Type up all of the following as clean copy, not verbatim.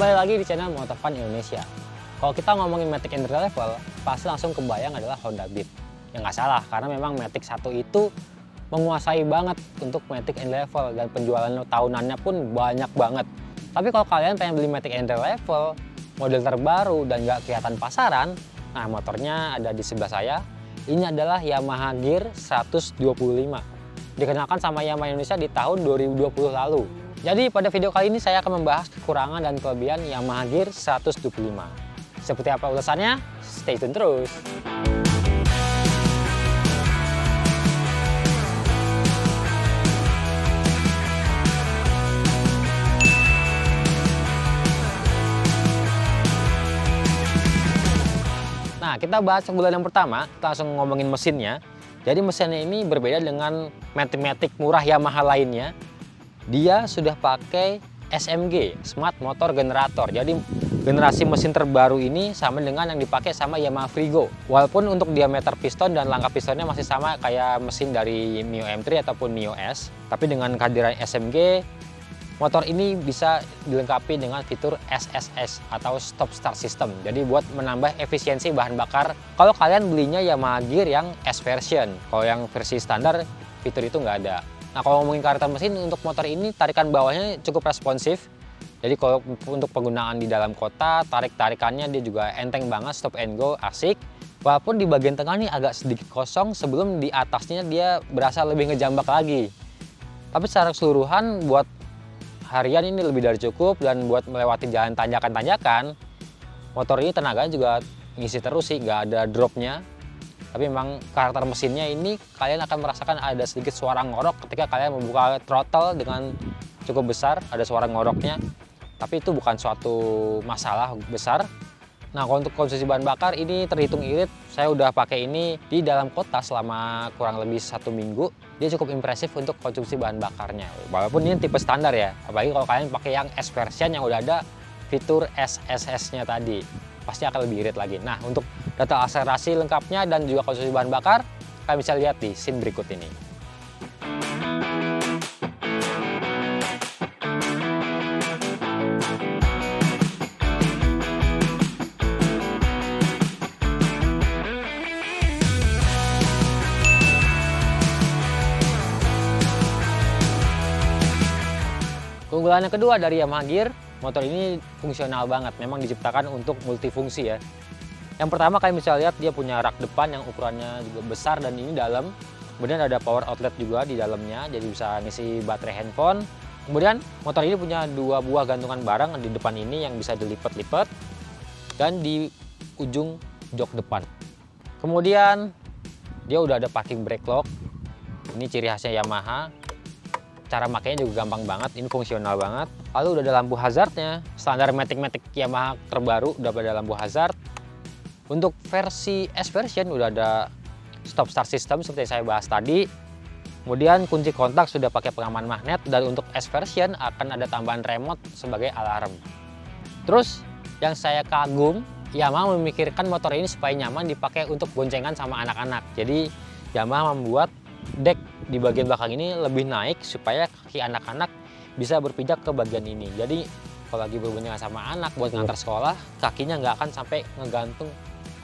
Kembali lagi di channel Motovun Indonesia. Kalau kita ngomongin Matic entry level, pasti langsung kebayang adalah Honda Beat. Ya nggak salah, karena memang Matic 1 itu menguasai banget untuk Matic entry level dan penjualan tahunannya pun banyak banget. Tapi kalau kalian pengen beli Matic entry level, model terbaru dan nggak kelihatan pasaran, nah motornya ada di sebelah saya. Ini adalah Yamaha Gear 125. Dikenalkan sama Yamaha Indonesia di tahun 2020 lalu. Jadi pada video kali ini saya akan membahas kekurangan dan kelebihan Yamaha Gear 125. Seperti apa ulasannya? Stay tune terus. Nah, kita bahas sebulan yang pertama, kita langsung ngomongin mesinnya. Jadi mesinnya ini berbeda dengan Matic murah Yamaha lainnya. Dia sudah pakai SMG, Smart Motor Generator. Jadi generasi mesin terbaru ini sama dengan yang dipakai sama Yamaha Frigo. Walaupun untuk diameter piston dan langkah pistonnya masih sama kayak mesin dari Mio M3 ataupun Mio S. Tapi dengan kehadiran SMG, motor ini bisa dilengkapi dengan fitur SSS atau Stop Start System. Jadi buat menambah efisiensi bahan bakar. Kalau kalian belinya Yamaha Gear yang S version, kalau yang versi standar fitur itu nggak ada. Nah, kalau ngomongin karakter mesin, untuk motor ini tarikan bawahnya cukup responsif. Jadi kalau untuk penggunaan di dalam kota, tarik-tarikannya dia juga enteng banget, stop and go, asik. Walaupun di bagian tengah nih agak sedikit kosong sebelum di atasnya dia berasa lebih ngejambak lagi. Tapi secara keseluruhan buat harian ini lebih dari cukup, dan buat melewati jalan tanjakan-tanjakan, motor ini tenaganya juga ngisi terus sih, nggak ada dropnya. Tapi memang karakter mesinnya ini kalian akan merasakan ada sedikit suara ngorok ketika kalian membuka throttle dengan cukup besar, ada suara ngoroknya. Tapi itu bukan suatu masalah besar. Nah, kalau untuk konsumsi bahan bakar ini terhitung irit. Saya udah pakai ini di dalam kota selama kurang lebih 1 minggu. Dia cukup impresif untuk konsumsi bahan bakarnya. Walaupun ini tipe standar ya, apalagi kalau kalian pakai yang S version yang udah ada fitur SSS-nya tadi, pasti akan lebih irit lagi. Nah, untuk data akselerasi lengkapnya dan juga konsumsi bahan bakar, kalian bisa lihat di scene berikut ini. Keunggulan yang kedua dari Yamaha Gear, motor ini fungsional banget, memang diciptakan untuk multifungsi ya. Yang pertama kalian bisa lihat dia punya rak depan yang ukurannya juga besar dan ini dalam. Kemudian ada power outlet juga di dalamnya, jadi bisa ngisi baterai handphone. Kemudian motor ini punya 2 buah gantungan barang di depan ini yang bisa dilipat-lipat dan di ujung jok depan. Kemudian dia udah ada parking brake lock. Ini ciri khasnya Yamaha. Cara makainya juga gampang banget, ini fungsional banget. Lalu udah ada lampu hazardnya, standar Matic Yamaha terbaru udah ada lampu hazard. Untuk versi S version udah ada stop start system seperti yang saya bahas tadi. Kemudian kunci kontak sudah pakai pengaman magnet, dan untuk S version akan ada tambahan remote sebagai alarm. Terus yang saya kagum, Yamaha memikirkan motor ini supaya nyaman dipakai untuk boncengan sama anak-anak. Jadi Yamaha membuat deck di bagian belakang ini lebih naik supaya kaki anak-anak bisa berpijak ke bagian ini. Jadi kalau lagi berboncengan sama anak buat ngantar sekolah, kakinya nggak akan sampai ngegantung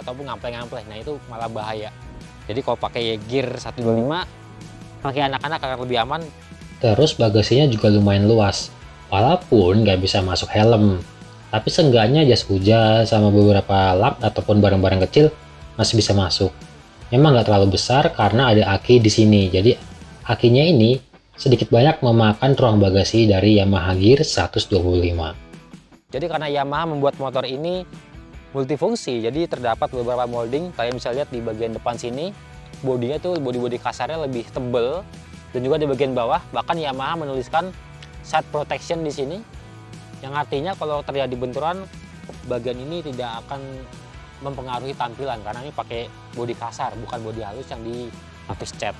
ataupun ngampleng-ngampleng. Nah, itu malah bahaya. Jadi kalau pakai Gear 125, kaki anak-anak akan lebih aman. Terus bagasinya juga lumayan luas, walaupun nggak bisa masuk helm. Tapi seenggaknya jas hujan sama beberapa lap ataupun barang-barang kecil masih bisa masuk. Memang nggak terlalu besar karena ada aki di sini. Jadi akinya ini sedikit banyak memakan ruang bagasi dari Yamaha Gear 125. Jadi karena Yamaha membuat motor ini multifungsi, jadi terdapat beberapa molding. Kalian bisa lihat di bagian depan sini, bodinya tuh bodi kasarnya lebih tebel, dan juga di bagian bawah bahkan Yamaha menuliskan side protection di sini, yang artinya kalau terjadi benturan bagian ini tidak akan mempengaruhi tampilan karena ini pakai bodi kasar, bukan bodi halus yang dilapis cat.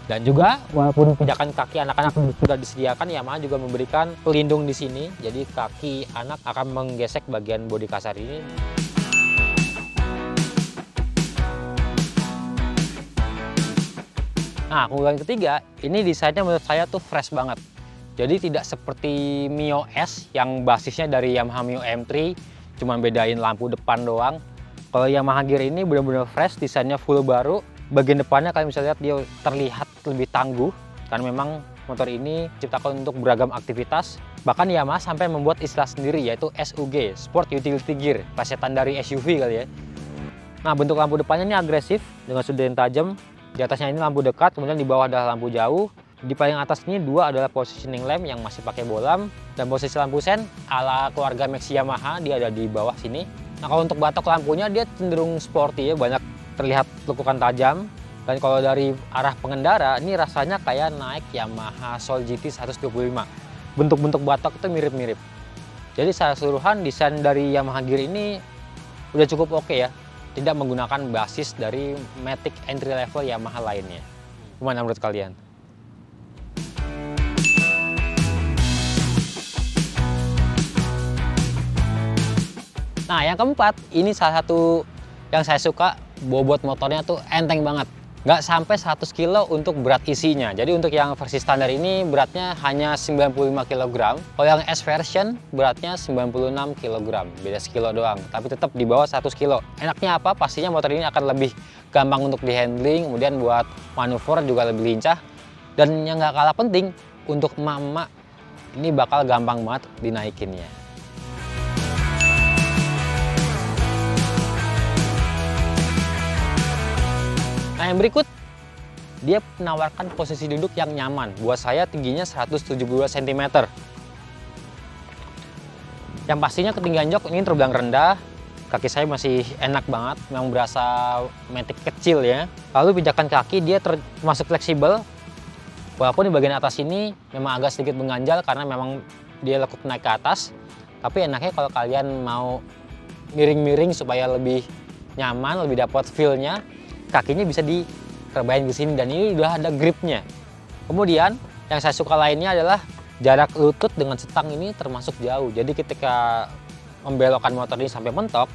Dan juga walaupun pijakan kaki anak-anak sudah disediakan, Yamaha juga memberikan pelindung di sini, jadi kaki anak akan menggesek bagian bodi kasar ini. Nah, keunggulan ketiga, ini desainnya menurut saya tuh fresh banget. Jadi tidak seperti Mio S yang basisnya dari Yamaha Mio M3, cuman bedain lampu depan doang. Kalau Yamaha Gear ini benar-benar fresh, desainnya full baru. Bagian depannya kalian bisa lihat dia terlihat lebih tangguh, karena memang motor ini diciptakan untuk beragam aktivitas. Bahkan Yamaha sampai membuat istilah sendiri yaitu SUG, Sport Utility Gear, plesetan dari SUV kali ya. Nah, bentuk lampu depannya ini agresif dengan sudut yang tajam. Di atasnya ini lampu dekat, kemudian di bawah adalah lampu jauh. Di paling atas ini dua adalah positioning lamp yang masih pakai bolam, dan posisi lampu sen ala keluarga Maxi Yamaha dia ada di bawah sini. Nah, kalau untuk batok lampunya dia cenderung sporty ya, banyak terlihat lekukan tajam. Dan kalau dari arah pengendara ini rasanya kayak naik Yamaha Soul GT 125. Bentuk-bentuk batok itu mirip-mirip. Jadi secara keseluruhan desain dari Yamaha Gear ini udah cukup oke ya. Tidak menggunakan basis dari Matic entry level Yamaha lainnya. Gimana menurut kalian? Nah, yang keempat, ini salah satu yang saya suka, bobot motornya tuh enteng banget. Nggak sampai 100 kilo untuk berat isinya. Jadi untuk yang versi standar ini beratnya hanya 95 kg. Kalau yang S version beratnya 96 kg. Beda sekilo doang, tapi tetap di bawah 100 kilo. Enaknya apa? Pastinya motor ini akan lebih gampang untuk di-handling, kemudian buat manuver juga lebih lincah. Dan yang nggak kalah penting, untuk emak-emak ini bakal gampang banget dinaikinnya. Nah, yang berikut, dia menawarkan posisi duduk yang nyaman. Buat saya tingginya 172 cm. Yang pastinya ketinggian jok ini terbilang rendah. Kaki saya masih enak banget, memang berasa Matic kecil ya. Lalu pijakan kaki dia termasuk fleksibel. Walaupun di bagian atas ini memang agak sedikit mengganjal karena memang dia lekuk naik ke atas. Tapi enaknya kalau kalian mau miring-miring supaya lebih nyaman, lebih dapat feel-nya, kakinya bisa direbahin ke sini dan ini udah ada gripnya. Kemudian yang saya suka lainnya adalah jarak lutut dengan setang ini termasuk jauh. Jadi ketika membelokkan motor ini sampai mentok,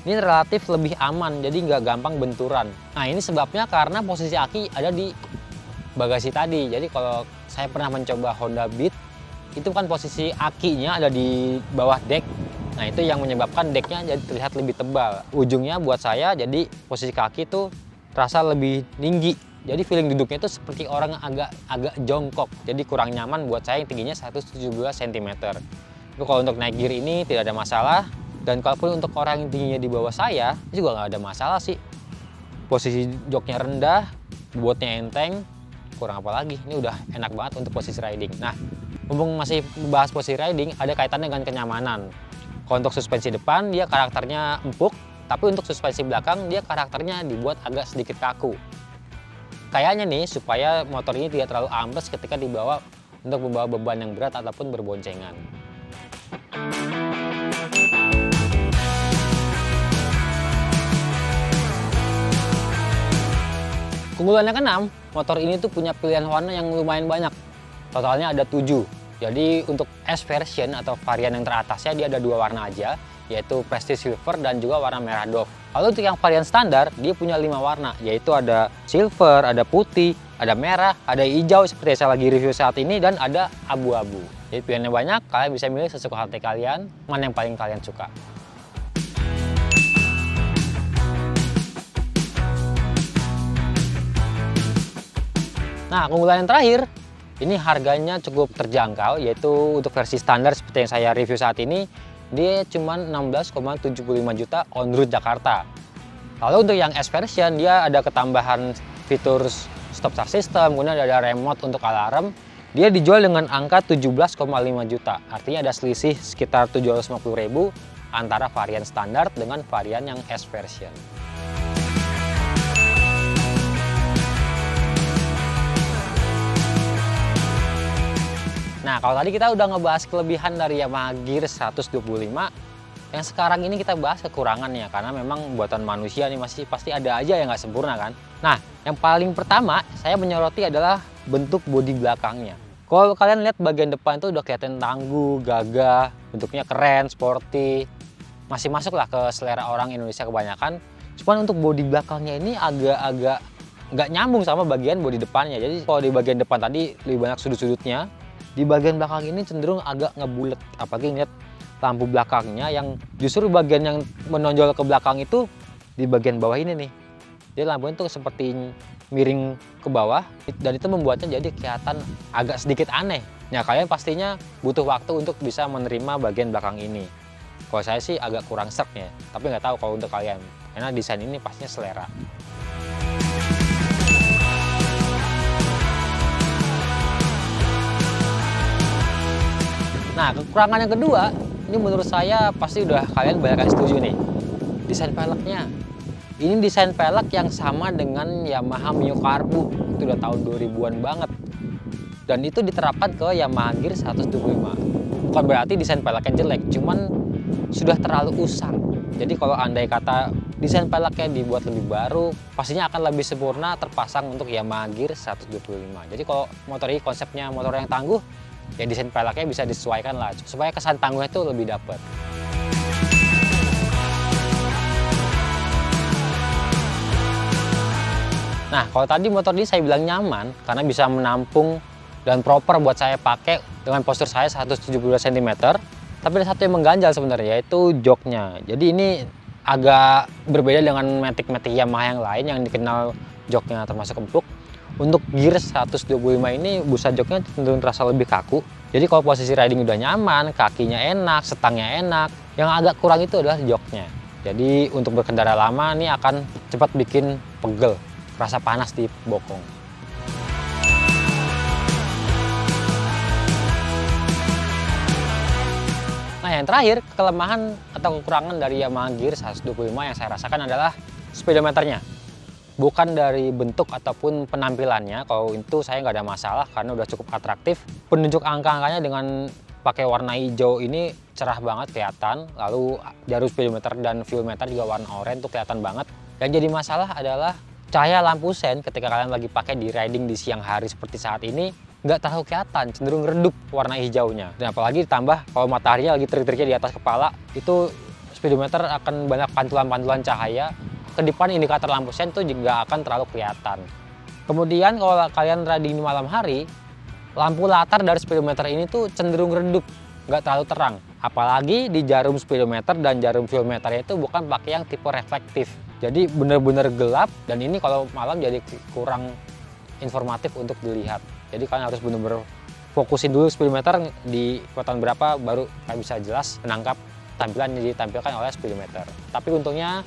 ini relatif lebih aman, jadi nggak gampang benturan. Nah, ini sebabnya karena posisi aki ada di bagasi tadi. Jadi kalau saya pernah mencoba Honda Beat, itu kan posisi akinya ada di bawah deck. Nah, itu yang menyebabkan decknya jadi terlihat lebih tebal. Ujungnya buat saya jadi posisi kaki tuh terasa lebih tinggi. Jadi feeling duduknya itu seperti orang agak jongkok. Jadi kurang nyaman buat saya yang tingginya 172 cm. Itu kalau untuk naik gear ini tidak ada masalah. Dan kalaupun untuk orang yang tingginya di bawah saya, juga nggak ada masalah sih. Posisi joknya rendah, bobotnya enteng, kurang apa lagi. Ini udah enak banget untuk posisi riding. Nah, mumpung masih membahas posisi riding, ada kaitannya dengan kenyamanan. Kalau untuk suspensi depan dia karakternya empuk, tapi untuk suspensi belakang dia karakternya dibuat agak sedikit kaku. Kayaknya nih supaya motor ini tidak terlalu ambles ketika dibawa untuk membawa beban yang berat ataupun berboncengan. Keunggulan yang keenam, motor ini tuh punya pilihan warna yang lumayan banyak. Totalnya ada 7. Jadi untuk S version atau varian yang teratasnya dia ada 2 warna aja, yaitu Prestige Silver dan juga warna merah Dove. Lalu untuk yang varian standar dia punya 5 warna, yaitu ada silver, ada putih, ada merah, ada hijau seperti yang saya lagi review saat ini, dan ada abu-abu. Jadi pilihannya banyak, kalian bisa milih sesuka hati kalian, mana yang paling kalian suka. Nah, keunggulan yang terakhir, ini harganya cukup terjangkau, yaitu untuk versi standar seperti yang saya review saat ini, dia cuma 16,75 juta on road Jakarta. Lalu untuk yang S version, dia ada ketambahan fitur stop start system, kemudian ada remote untuk alarm. Dia dijual dengan angka 17,5 juta, artinya ada selisih sekitar 750.000 antara varian standar dengan varian yang S version. Nah, kalau tadi kita udah ngebahas kelebihan dari Yamaha Gear 125, yang sekarang ini kita bahas kekurangannya, karena memang buatan manusia nih masih pasti ada aja yang nggak sempurna kan. Nah, yang paling pertama saya menyoroti adalah bentuk bodi belakangnya. Kalau kalian lihat bagian depan itu udah kelihatan tangguh, gagah, bentuknya keren, sporty, masih masuk lah ke selera orang Indonesia kebanyakan. Cuman untuk bodi belakangnya ini agak-agak nggak nyambung sama bagian bodi depannya. Jadi kalau di bagian depan tadi lebih banyak sudut-sudutnya, di bagian belakang ini cenderung agak ngebulet, apalagi ngeliat lampu belakangnya yang justru bagian yang menonjol ke belakang itu di bagian bawah ini nih. Jadi lampunya tuh seperti miring ke bawah dan itu membuatnya jadi kelihatan agak sedikit aneh. Ya kalian pastinya butuh waktu untuk bisa menerima bagian belakang ini. Kalau saya sih agak kurang serk ya, tapi nggak tahu kalau untuk kalian, karena desain ini pastinya selera. Nah, kekurangan yang kedua, ini menurut saya pasti udah kalian banyak yang setuju nih. Desain peleknya. Ini desain pelek yang sama dengan Yamaha Mio Carbu. Itu udah tahun 2000-an banget. Dan itu diterapkan ke Yamaha Gear 125. Bukan berarti desain peleknya jelek, cuman sudah terlalu usang. Jadi kalau andai kata desain peleknya dibuat lebih baru, pastinya akan lebih sempurna terpasang untuk Yamaha Gear 125. Jadi kalau motor ini konsepnya motor yang tangguh, ya desain peleknya bisa disesuaikan lah supaya kesan tangguhnya itu lebih dapet. Nah, kalau tadi motor ini saya bilang nyaman karena bisa menampung dan proper buat saya pakai dengan postur saya 172 cm. Tapi ada satu yang mengganjal sebenarnya, yaitu joknya. Jadi ini agak berbeda dengan Matic Yamaha yang lain yang dikenal joknya termasuk empuk. Untuk Gear 125 ini busa joknya cenderung terasa lebih kaku. Jadi kalau posisi riding udah nyaman, kakinya enak, setangnya enak. Yang agak kurang itu adalah joknya. Jadi untuk berkendara lama ini akan cepat bikin pegel, rasa panas di bokong. Nah yang terakhir, kelemahan atau kekurangan dari Yamaha Gear 125 yang saya rasakan adalah speedometernya. Bukan dari bentuk ataupun penampilannya, kalau itu saya nggak ada masalah karena udah cukup atraktif. Penunjuk angka-angkanya dengan pakai warna hijau ini cerah banget kelihatan. Lalu jarum speedometer dan fuel meter juga warna oranye tuh kelihatan banget. Yang jadi masalah adalah cahaya lampu sen ketika kalian lagi pakai di riding di siang hari seperti saat ini nggak terlalu kelihatan, cenderung redup warna hijaunya. Dan apalagi ditambah kalau mataharinya lagi terik-teriknya di atas kepala, itu speedometer akan banyak pantulan-pantulan cahaya. Ke depan indikator lampu sen itu juga akan terlalu kelihatan. Kemudian kalau kalian riding di malam hari, lampu latar dari speedometer ini tuh cenderung redup, nggak terlalu terang. Apalagi di jarum speedometer dan jarum fuel meternya itu bukan pakai yang tipe reflektif. Jadi benar-benar gelap dan ini kalau malam jadi kurang informatif untuk dilihat. Jadi kalian harus benar-benar fokusin dulu speedometer di kekuatan berapa baru kalian bisa jelas menangkap tampilan yang ditampilkan oleh speedometer. Tapi untungnya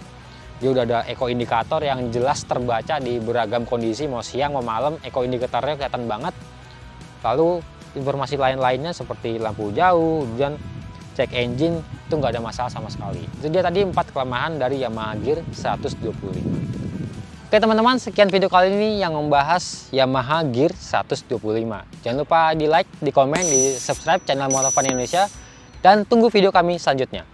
dia udah ada eco indikator yang jelas terbaca di beragam kondisi, mau siang mau malam, eco indikatornya kelihatan banget. Lalu informasi lain-lainnya seperti lampu jauh dan cek engine itu nggak ada masalah sama sekali. Itu dia tadi 4 kelemahan dari Yamaha Gear 125. Oke teman-teman, sekian video kali ini yang membahas Yamaha Gear 125. Jangan lupa di like, di komen, di subscribe channel Motovun Indonesia dan tunggu video kami selanjutnya.